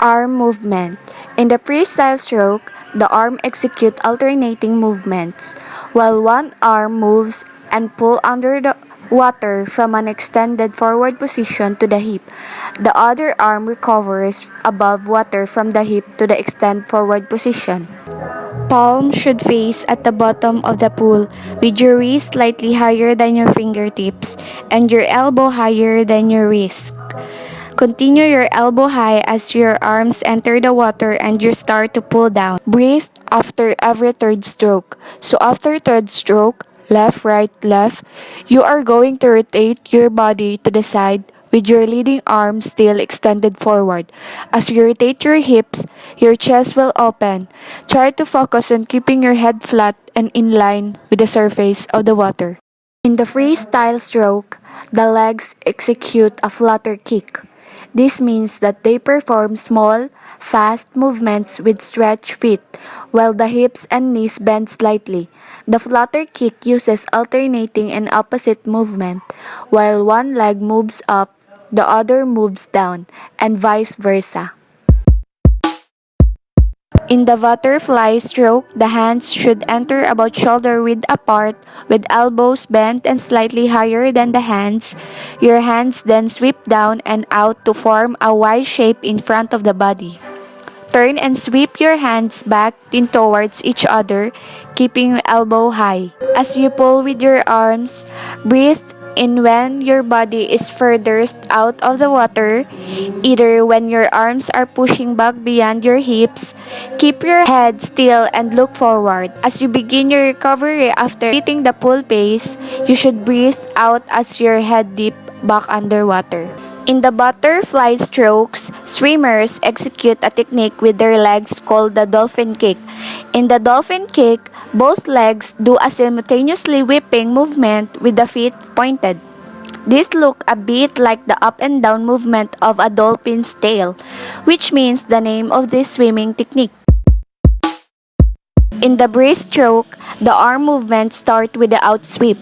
Arm movement. In the freestyle stroke, the arm execute alternating movements, while one arm moves and pull under the water from an extended forward position to the hip. The other arm recovers above water from the hip to the extended forward position. Palm should face at the bottom of the pool with your wrist slightly higher than your fingertips and your elbow higher than your wrist. Continue your elbow high as your arms enter the water and you start to pull down. Breathe after every third stroke. So after third stroke, left, right, left, you are going to rotate your body to the side with your leading arm still extended forward. As you rotate your hips, your chest will open. Try to focus on keeping your head flat and in line with the surface of the water. In the freestyle stroke, the legs execute a flutter kick. This means that they perform small, fast movements with stretched feet, while the hips and knees bend slightly. The flutter kick uses alternating and opposite movement. While one leg moves up, the other moves down, and vice versa. In the butterfly stroke, the hands should enter about shoulder width apart with elbows bent and slightly higher than the hands. Your hands then sweep down and out to form a Y shape in front of the body. Turn and sweep your hands back in towards each other, keeping elbow high. As you pull with your arms, breathe in when your body is furthest out of the water, either when your arms are pushing back beyond your hips. Keep your head still and look forward. As you begin your recovery after hitting the pull pace, you should breathe out as your head dip back underwater. In the butterfly strokes, swimmers execute a technique with their legs called the dolphin kick. In the dolphin kick, both legs do a simultaneously whipping movement with the feet pointed. This looks a bit like the up and down movement of a dolphin's tail, which means the name of this swimming technique. In the breaststroke, the arm movements start with the outsweep.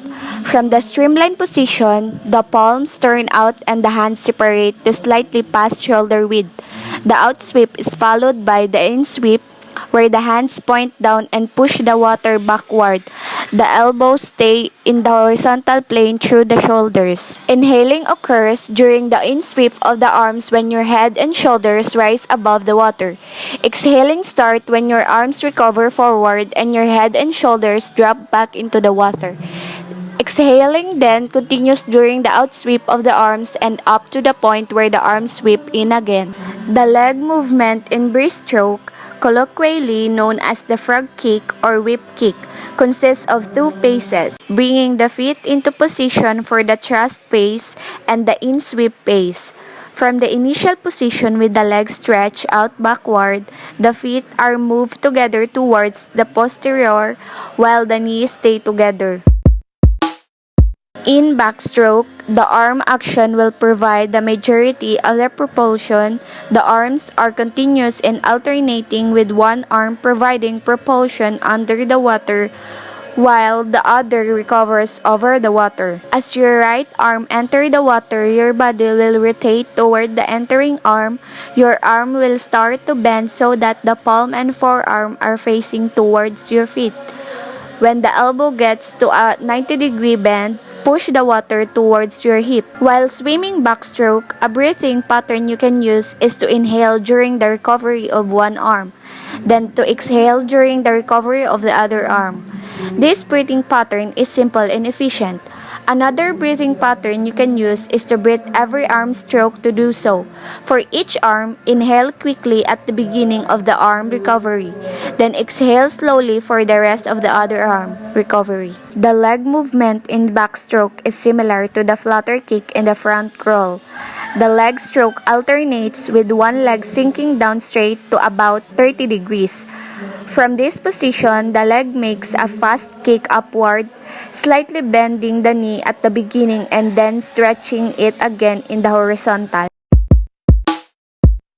From the streamline position, the palms turn out and the hands separate to slightly past shoulder width. The outsweep is followed by the insweep, where the hands point down and push the water backward. The elbows stay in the horizontal plane through the shoulders. Inhaling occurs during the insweep of the arms when your head and shoulders rise above the water. Exhaling starts when your arms recover forward and your head and shoulders drop back into the water. Exhaling then continues during the outsweep of the arms and up to the point where the arms sweep in again. The leg movement in breaststroke, colloquially known as the frog kick or whip kick, consists of two paces, bringing the feet into position for the thrust pace and the in-sweep pace. From the initial position with the legs stretched out backward, the feet are moved together towards the posterior while the knees stay together. In backstroke, the arm action will provide the majority of the propulsion. The arms are continuous and alternating with one arm providing propulsion under the water while the other recovers over the water. As your right arm enters the water, your body will rotate toward the entering arm. Your arm will start to bend so that the palm and forearm are facing towards your feet. When the elbow gets to a 90-degree bend, push the water towards your hip. While swimming backstroke, a breathing pattern you can use is to inhale during the recovery of one arm, then to exhale during the recovery of the other arm. This breathing pattern is simple and efficient. Another breathing pattern you can use is to breathe every arm stroke to do so. For each arm, inhale quickly at the beginning of the arm recovery, then exhale slowly for the rest of the other arm recovery. The leg movement in backstroke is similar to the flutter kick in the front crawl. The leg stroke alternates with one leg sinking down straight to about 30 degrees. From this position, the leg makes a fast kick upward, slightly bending the knee at the beginning and then stretching it again in the horizontal.